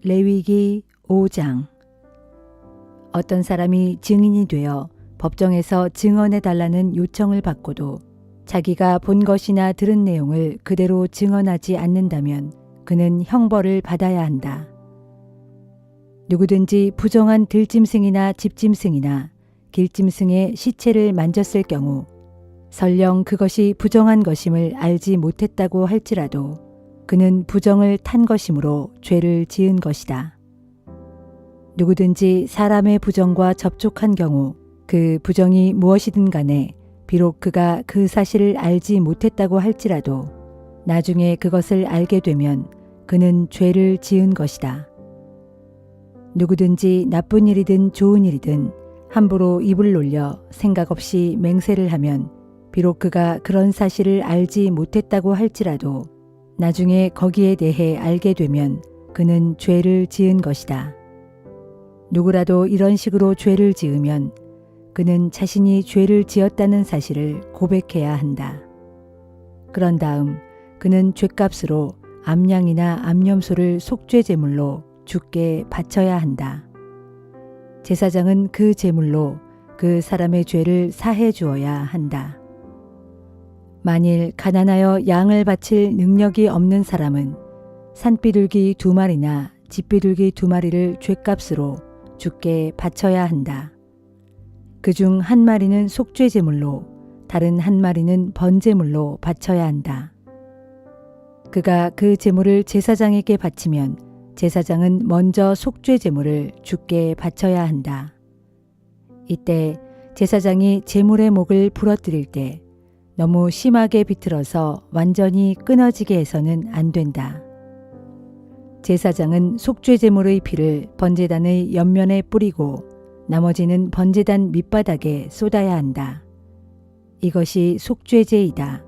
레위기 5장. 어떤 사람이 증인이 되어 법정에서 증언해달라는 요청을 받고도 자기가 본 것이나 들은 내용을 그대로 증언하지 않는다면 그는 형벌을 받아야 한다. 누구든지 부정한 들짐승이나 집짐승이나 길짐승의 시체를 만졌을 경우 설령 그것이 부정한 것임을 알지 못했다고 할지라도 그는 부정을 탄 것이므로 죄를 지은 것이다. 누구든지 사람의 부정과 접촉한 경우 그 부정이 무엇이든 간에 비록 그가 그 사실을 알지 못했다고 할지라도 나중에 그것을 알게 되면 그는 죄를 지은 것이다. 누구든지 나쁜 일이든 좋은 일이든 함부로 입을 놀려 생각 없이 맹세를 하면 비록 그가 그런 사실을 알지 못했다고 할지라도 나중에 거기에 대해 알게 되면 그는 죄를 지은 것이다. 누구라도 이런 식으로 죄를 지으면 그는 자신이 죄를 지었다는 사실을 고백해야 한다. 그런 다음 그는 죗값으로 암양이나 암염소를 속죄 제물로 주께 바쳐야 한다. 제사장은 그 제물로 그 사람의 죄를 사해 주어야 한다. 만일 가난하여 양을 바칠 능력이 없는 사람은 산비둘기 2마리나 집비둘기 2마리를 죗값으로 주께 바쳐야 한다. 그중 1마리는 속죄 제물로 다른 1마리는 번제물로 바쳐야 한다. 그가 그 제물을 제사장에게 바치면 제사장은 먼저 속죄 제물을 주께 바쳐야 한다. 이때 제사장이 제물의 목을 부러뜨릴 때 너무 심하게 비틀어서 완전히 끊어지게 해서는 안 된다. 제사장은 속죄 제물의 피를 번제단의 옆면에 뿌리고 나머지는 번제단 밑바닥에 쏟아야 한다. 이것이 속죄제이다.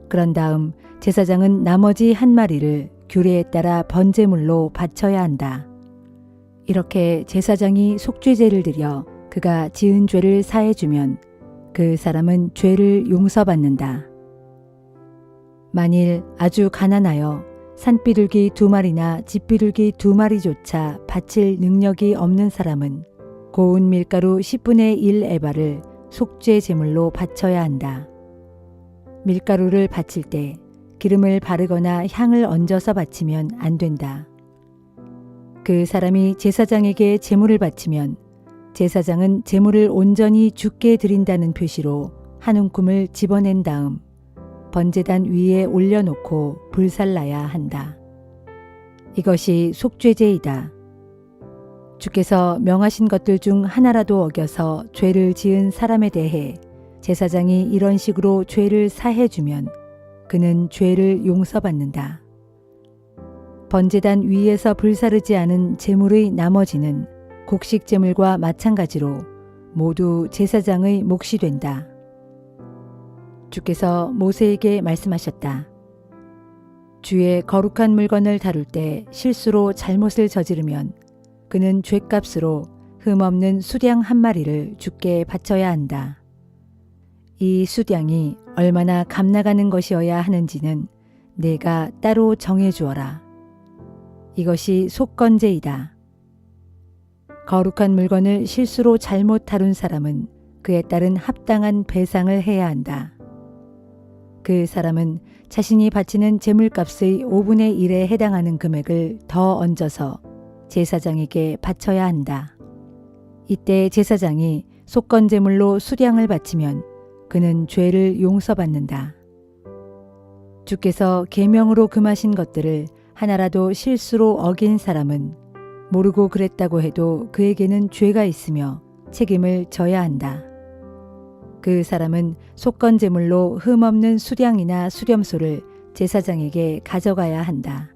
그런 다음 제사장은 나머지 1마리를 규례에 따라 번제물로 바쳐야 한다. 이렇게 제사장이 속죄제를 드려 그가 지은 죄를 사해주면 그 사람은 죄를 용서받는다. 만일 아주 가난하여 산비둘기 2마리나 집비둘기 2마리조차 바칠 능력이 없는 사람은 고운 밀가루 10분의 1 에바를 속죄 제물로 바쳐야 한다. 밀가루를 바칠 때 기름을 바르거나 향을 얹어서 바치면 안 된다. 그 사람이 제사장에게 제물을 바치면 제사장은 제물을 온전히 주께 드린다는 표시로 한 움큼을 집어낸 다음 번제단 위에 올려놓고 불살라야 한다. 이것이 속죄제이다. 주께서 명하신 것들 중 하나라도 어겨서 죄를 지은 사람에 대해 제사장이 이런 식으로 죄를 사해주면 그는 죄를 용서받는다. 번제단 위에서 불사르지 않은 제물의 나머지는 곡식 제물과 마찬가지로 모두 제사장의 몫이 된다. 주께서 모세에게 말씀하셨다. 주의 거룩한 물건을 다룰 때 실수로 잘못을 저지르면 그는 죗값으로 흠없는 수량 1마리를 주께 바쳐야 한다. 이 수량이 얼마나 값나가는 것이어야 하는지는 내가 따로 정해 주어라. 이것이 속건제이다. 거룩한 물건을 실수로 잘못 다룬 사람은 그에 따른 합당한 배상을 해야 한다. 그 사람은 자신이 바치는 제물값의 5분의 1에 해당하는 금액을 더 얹어서 제사장에게 바쳐야 한다. 이때 제사장이 속건제물로 수량을 바치면 그는 죄를 용서받는다. 주께서 계명으로 금하신 것들을 하나라도 실수로 어긴 사람은 모르고 그랬다고 해도 그에게는 죄가 있으며 책임을 져야 한다. 그 사람은 속건제물로 흠없는 수량이나 수렴소를 제사장에게 가져가야 한다.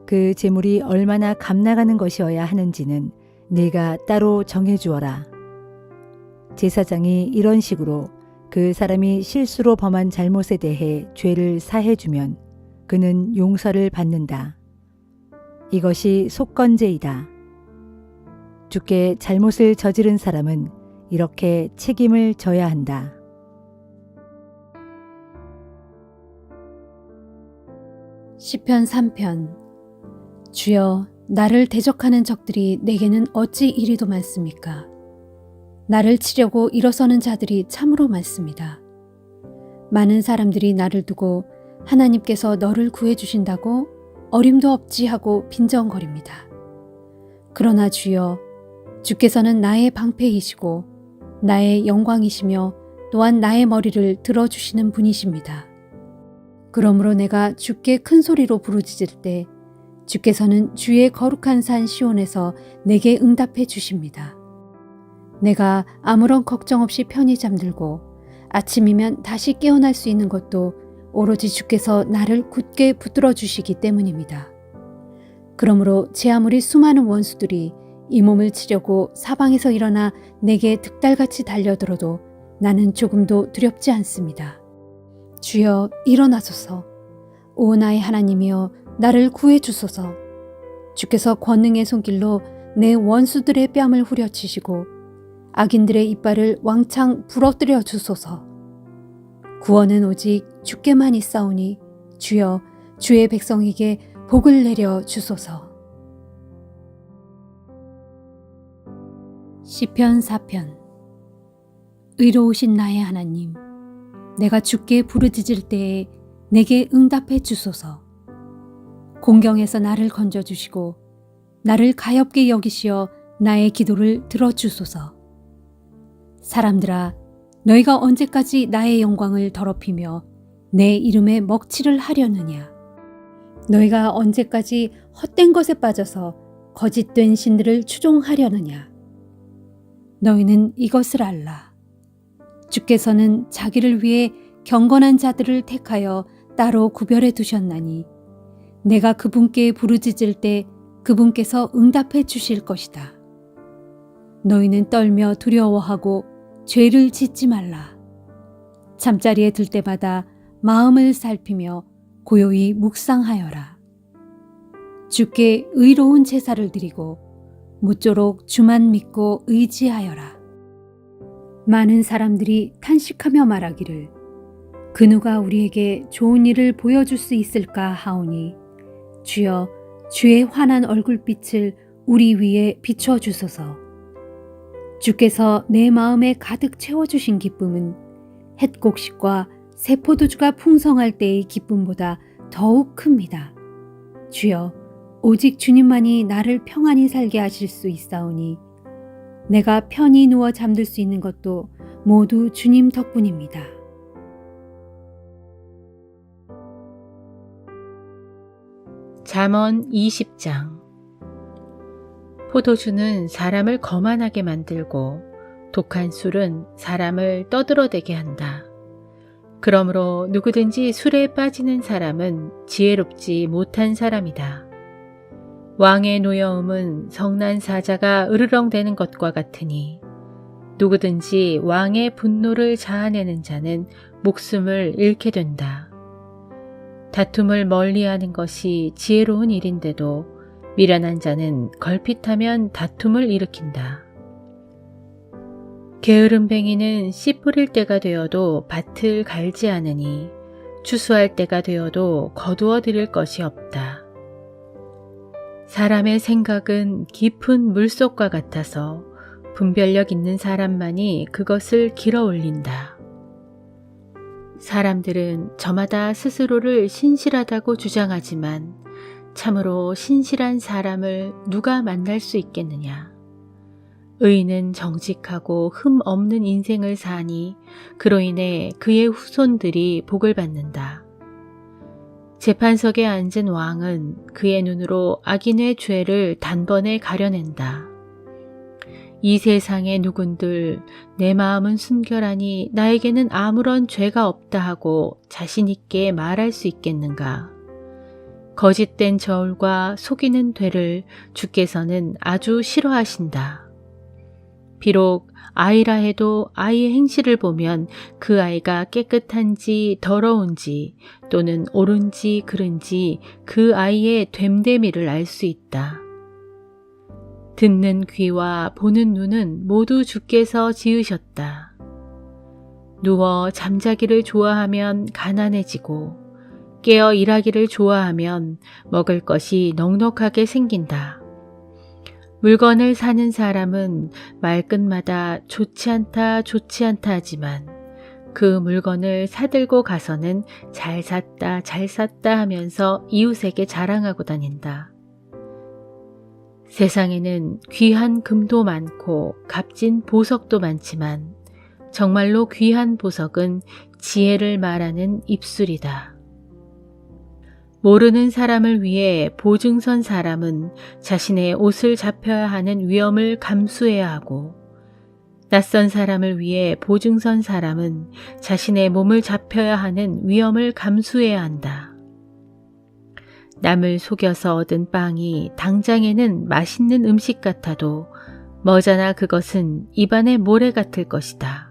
그 제물이 얼마나 값나가는 것이어야 하는지는 네가 따로 정해 주어라. 제사장이 이런 식으로 그 사람이 실수로 범한 잘못에 대해 죄를 사해주면 그는 용서를 받는다. 이것이 속건제이다. 주께 잘못을 저지른 사람은 이렇게 책임을 져야 한다. 시편 3편. 주여, 나를 대적하는 적들이 내게는 어찌 이리도 많습니까? 나를 치려고 일어서는 자들이 참으로 많습니다. 많은 사람들이 나를 두고 하나님께서 너를 구해주신다고 어림도 없지 하고 빈정거립니다. 그러나 주여, 주께서는 나의 방패이시고 나의 영광이시며 또한 나의 머리를 들어주시는 분이십니다. 그러므로 내가 주께 큰 소리로 부르짖을 때 주께서는 주의 거룩한 산 시온에서 내게 응답해 주십니다. 내가 아무런 걱정 없이 편히 잠들고 아침이면 다시 깨어날 수 있는 것도 오로지 주께서 나를 굳게 붙들어 주시기 때문입니다. 그러므로 제 아무리 수많은 원수들이 이 몸을 치려고 사방에서 일어나 내게 득달같이 달려들어도 나는 조금도 두렵지 않습니다. 주여, 일어나소서. 오 나의 하나님이여, 나를 구해 주소서. 주께서 권능의 손길로 내 원수들의 뺨을 후려치시고 악인들의 이빨을 왕창 부러뜨려 주소서. 구원은 오직 주께만 있사오니 주여, 주의 백성에게 복을 내려 주소서. 시편 4편. 의로우신 나의 하나님, 내가 주께 부르짖을 때에 내게 응답해 주소서. 공경에서 나를 건져주시고 나를 가엾게 여기시어 나의 기도를 들어주소서. 사람들아, 너희가 언제까지 나의 영광을 더럽히며 내 이름에 먹칠을 하려느냐? 너희가 언제까지 헛된 것에 빠져서 거짓된 신들을 추종하려느냐? 너희는 이것을 알라. 주께서는 자기를 위해 경건한 자들을 택하여 따로 구별해 두셨나니 내가 그분께 부르짖을 때 그분께서 응답해 주실 것이다. 너희는 떨며 두려워하고 죄를 짓지 말라. 잠자리에 들 때마다 마음을 살피며 고요히 묵상하여라. 주께 의로운 제사를 드리고 무쪼록 주만 믿고 의지하여라. 많은 사람들이 탄식하며 말하기를 그 누가 우리에게 좋은 일을 보여줄 수 있을까 하오니 주여, 주의 환한 얼굴빛을 우리 위에 비춰주소서. 주께서 내 마음에 가득 채워주신 기쁨은 햇곡식과 새 포도주가 풍성할 때의 기쁨보다 더욱 큽니다. 주여, 오직 주님만이 나를 평안히 살게 하실 수 있사오니 내가 편히 누워 잠들 수 있는 것도 모두 주님 덕분입니다. 잠언 20장. 포도주는 사람을 거만하게 만들고 독한 술은 사람을 떠들어대게 한다. 그러므로 누구든지 술에 빠지는 사람은 지혜롭지 못한 사람이다. 왕의 노여움은 성난 사자가 으르렁대는 것과 같으니 누구든지 왕의 분노를 자아내는 자는 목숨을 잃게 된다. 다툼을 멀리하는 것이 지혜로운 일인데도 미련한 자는 걸핏하면 다툼을 일으킨다. 게으름뱅이는 씨 뿌릴 때가 되어도 밭을 갈지 않으니 추수할 때가 되어도 거두어 들일 것이 없다. 사람의 생각은 깊은 물속과 같아서 분별력 있는 사람만이 그것을 길어 올린다. 사람들은 저마다 스스로를 신실하다고 주장하지만 참으로 신실한 사람을 누가 만날 수 있겠느냐. 의인은 정직하고 흠 없는 인생을 사니 그로 인해 그의 후손들이 복을 받는다. 재판석에 앉은 왕은 그의 눈으로 악인의 죄를 단번에 가려낸다. 이 세상의 누군들 내 마음은 순결하니 나에게는 아무런 죄가 없다 하고 자신 있게 말할 수 있겠는가. 거짓된 저울과 속이는 되를 주께서는 아주 싫어하신다. 비록 아이라 해도 아이의 행실을 보면 그 아이가 깨끗한지 더러운지 또는 옳은지 그른지 그 아이의 됨됨이를 알 수 있다. 듣는 귀와 보는 눈은 모두 주께서 지으셨다. 누워 잠자기를 좋아하면 가난해지고 깨어 일하기를 좋아하면 먹을 것이 넉넉하게 생긴다. 물건을 사는 사람은 말끝마다 좋지 않다, 좋지 않다 하지만 그 물건을 사들고 가서는 잘 샀다, 잘 샀다 하면서 이웃에게 자랑하고 다닌다. 세상에는 귀한 금도 많고 값진 보석도 많지만 정말로 귀한 보석은 지혜를 말하는 입술이다. 모르는 사람을 위해 보증선 사람은 자신의 옷을 잡혀야 하는 위험을 감수해야 하고 낯선 사람을 위해 보증선 사람은 자신의 몸을 잡혀야 하는 위험을 감수해야 한다. 남을 속여서 얻은 빵이 당장에는 맛있는 음식 같아도 머자나 그것은 입안의 모래 같을 것이다.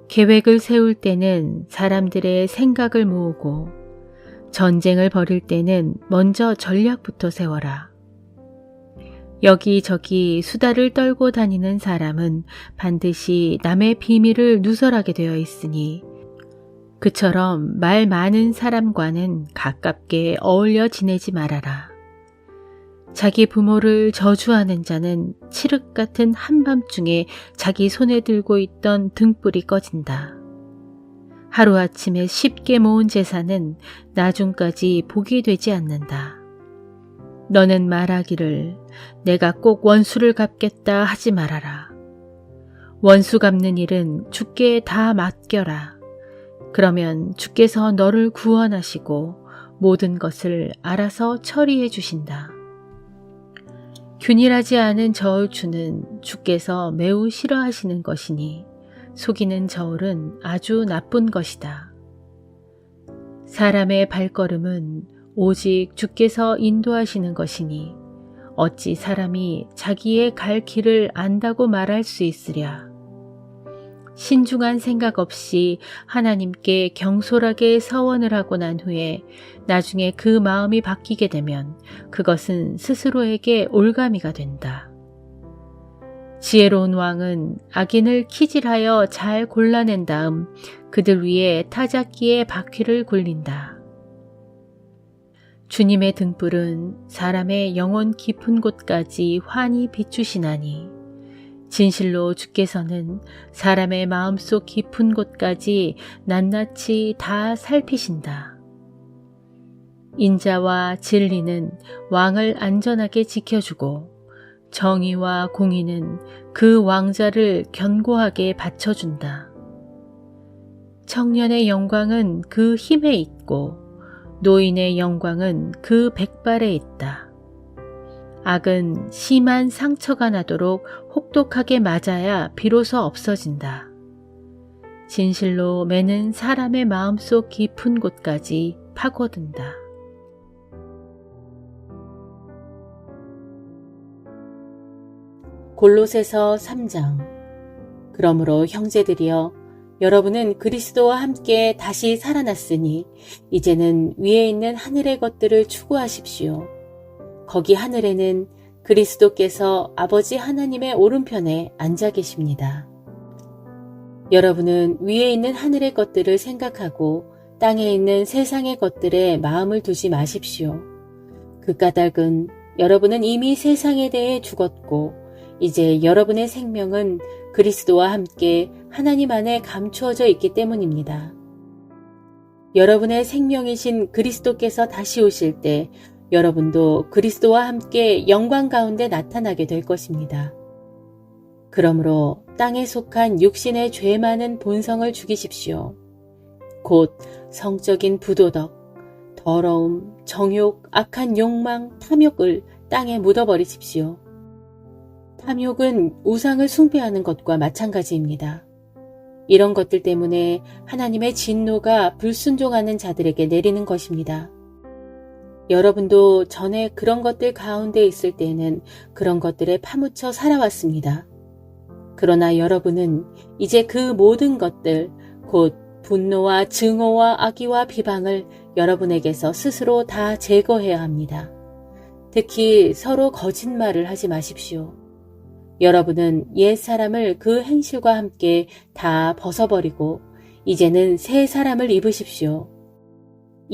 계획을 세울 때는 사람들의 생각을 모으고 전쟁을 벌일 때는 먼저 전략부터 세워라. 여기저기 수다를 떨고 다니는 사람은 반드시 남의 비밀을 누설하게 되어 있으니 그처럼 말 많은 사람과는 가깝게 어울려 지내지 말아라. 자기 부모를 저주하는 자는 칠흑 같은 한밤중에 자기 손에 들고 있던 등불이 꺼진다. 하루아침에 쉽게 모은 재산은 나중까지 복이 되지 않는다. 너는 말하기를 내가 꼭 원수를 갚겠다 하지 말아라. 원수 갚는 일은 주께 다 맡겨라. 그러면 주께서 너를 구원하시고 모든 것을 알아서 처리해 주신다. 균일하지 않은 저울추는 주께서 매우 싫어하시는 것이니 속이는 저울은 아주 나쁜 것이다. 사람의 발걸음은 오직 주께서 인도하시는 것이니 어찌 사람이 자기의 갈 길을 안다고 말할 수 있으랴. 신중한 생각 없이 하나님께 경솔하게 서원을 하고 난 후에 나중에 그 마음이 바뀌게 되면 그것은 스스로에게 올가미가 된다. 지혜로운 왕은 악인을 키질하여 잘 골라낸 다음 그들 위에 타작기의 바퀴를 굴린다. 주님의 등불은 사람의 영혼 깊은 곳까지 환히 비추시나니 진실로 주께서는 사람의 마음속 깊은 곳까지 낱낱이 다 살피신다. 인자와 진리는 왕을 안전하게 지켜주고 정의와 공의는 그 왕자를 견고하게 받쳐준다. 청년의 영광은 그 힘에 있고 노인의 영광은 그 백발에 있다. 악은 심한 상처가 나도록 혹독하게 맞아야 비로소 없어진다. 진실로 매는 사람의 마음속 깊은 곳까지 파고든다. 골로새서 3장. 그러므로 형제들이여, 여러분은 그리스도와 함께 다시 살아났으니 이제는 위에 있는 하늘의 것들을 추구하십시오. 거기 하늘에는 그리스도께서 아버지 하나님의 오른편에 앉아 계십니다. 여러분은 위에 있는 하늘의 것들을 생각하고 땅에 있는 세상의 것들에 마음을 두지 마십시오. 그 까닭은 여러분은 이미 세상에 대해 죽었고 이제 여러분의 생명은 그리스도와 함께 하나님 안에 감추어져 있기 때문입니다. 여러분의 생명이신 그리스도께서 다시 오실 때 여러분도 그리스도와 함께 영광 가운데 나타나게 될 것입니다. 그러므로 땅에 속한 육신의 죄 많은 본성을 죽이십시오. 곧 성적인 부도덕, 더러움, 정욕, 악한 욕망, 탐욕을 땅에 묻어버리십시오. 탐욕은 우상을 숭배하는 것과 마찬가지입니다. 이런 것들 때문에 하나님의 진노가 불순종하는 자들에게 내리는 것입니다. 여러분도 전에 그런 것들 가운데 있을 때에는 그런 것들에 파묻혀 살아왔습니다. 그러나 여러분은 이제 그 모든 것들, 곧 분노와 증오와 악의와 비방을 여러분에게서 스스로 다 제거해야 합니다. 특히 서로 거짓말을 하지 마십시오. 여러분은 옛 사람을 그 행실과 함께 다 벗어버리고 이제는 새 사람을 입으십시오.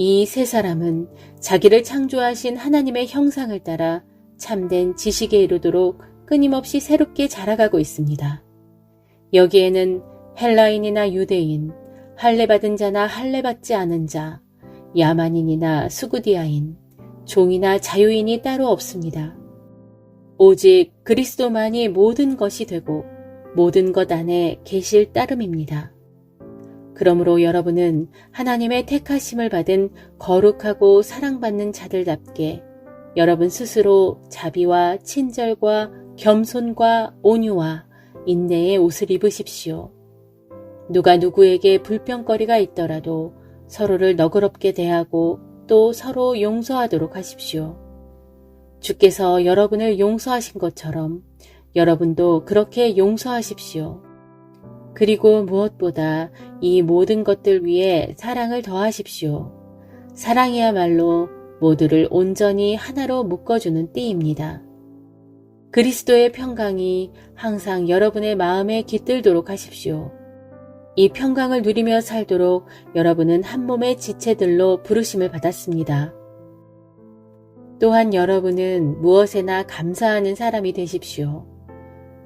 이 세 사람은 자기를 창조하신 하나님의 형상을 따라 참된 지식에 이르도록 끊임없이 새롭게 자라가고 있습니다. 여기에는 헬라인이나 유대인, 할례받은 자나 할례받지 않은 자, 야만인이나 수구디아인, 종이나 자유인이 따로 없습니다. 오직 그리스도만이 모든 것이 되고 모든 것 안에 계실 따름입니다. 그러므로 여러분은 하나님의 택하심을 받은 거룩하고 사랑받는 자들답게 여러분 스스로 자비와 친절과 겸손과 온유와 인내의 옷을 입으십시오. 누가 누구에게 불평거리가 있더라도 서로를 너그럽게 대하고 또 서로 용서하도록 하십시오. 주께서 여러분을 용서하신 것처럼 여러분도 그렇게 용서하십시오. 그리고 무엇보다 이 모든 것들 위에 사랑을 더하십시오. 사랑이야말로 모두를 온전히 하나로 묶어주는 띠입니다. 그리스도의 평강이 항상 여러분의 마음에 깃들도록 하십시오. 이 평강을 누리며 살도록 여러분은 한 몸의 지체들로 부르심을 받았습니다. 또한 여러분은 무엇에나 감사하는 사람이 되십시오.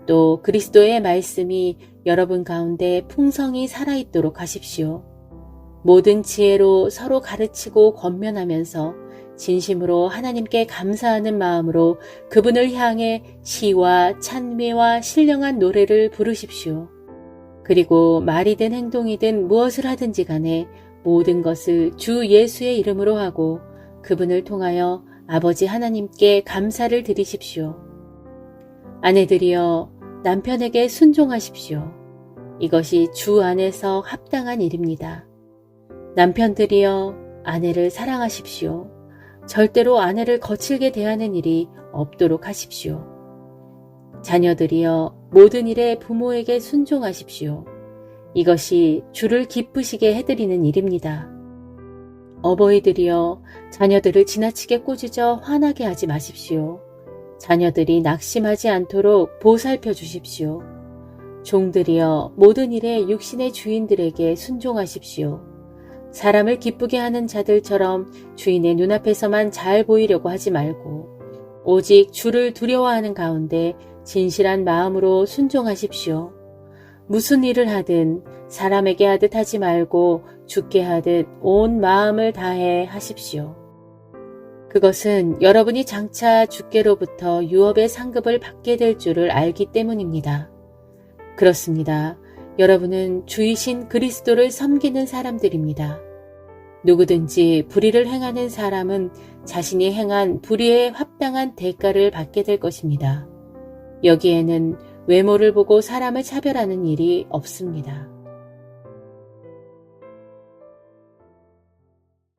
또 그리스도의 말씀이 여러분 가운데 풍성히 살아있도록 하십시오. 모든 지혜로 서로 가르치고 권면하면서 진심으로 하나님께 감사하는 마음으로 그분을 향해 시와 찬미와 신령한 노래를 부르십시오. 그리고 말이든 행동이든 무엇을 하든지 간에 모든 것을 주 예수의 이름으로 하고 그분을 통하여 아버지 하나님께 감사를 드리십시오. 아내들이여 남편에게 순종하십시오. 이것이 주 안에서 합당한 일입니다. 남편들이여 아내를 사랑하십시오. 절대로 아내를 거칠게 대하는 일이 없도록 하십시오. 자녀들이여 모든 일에 부모에게 순종하십시오. 이것이 주를 기쁘시게 해드리는 일입니다. 어버이들이여 자녀들을 지나치게 꾸짖어 화나게 하지 마십시오. 자녀들이 낙심하지 않도록 보살펴 주십시오. 종들이여 모든 일에 육신의 주인들에게 순종하십시오. 사람을 기쁘게 하는 자들처럼 주인의 눈앞에서만 잘 보이려고 하지 말고 오직 주를 두려워하는 가운데 진실한 마음으로 순종하십시오. 무슨 일을 하든 사람에게 하듯 하지 말고 주께 하듯 온 마음을 다해 하십시오. 그것은 여러분이 장차 주께로부터 유업의 상급을 받게 될 줄을 알기 때문입니다. 그렇습니다. 여러분은 주이신 그리스도를 섬기는 사람들입니다. 누구든지 불의를 행하는 사람은 자신이 행한 불의에 합당한 대가를 받게 될 것입니다. 여기에는 외모를 보고 사람을 차별하는 일이 없습니다.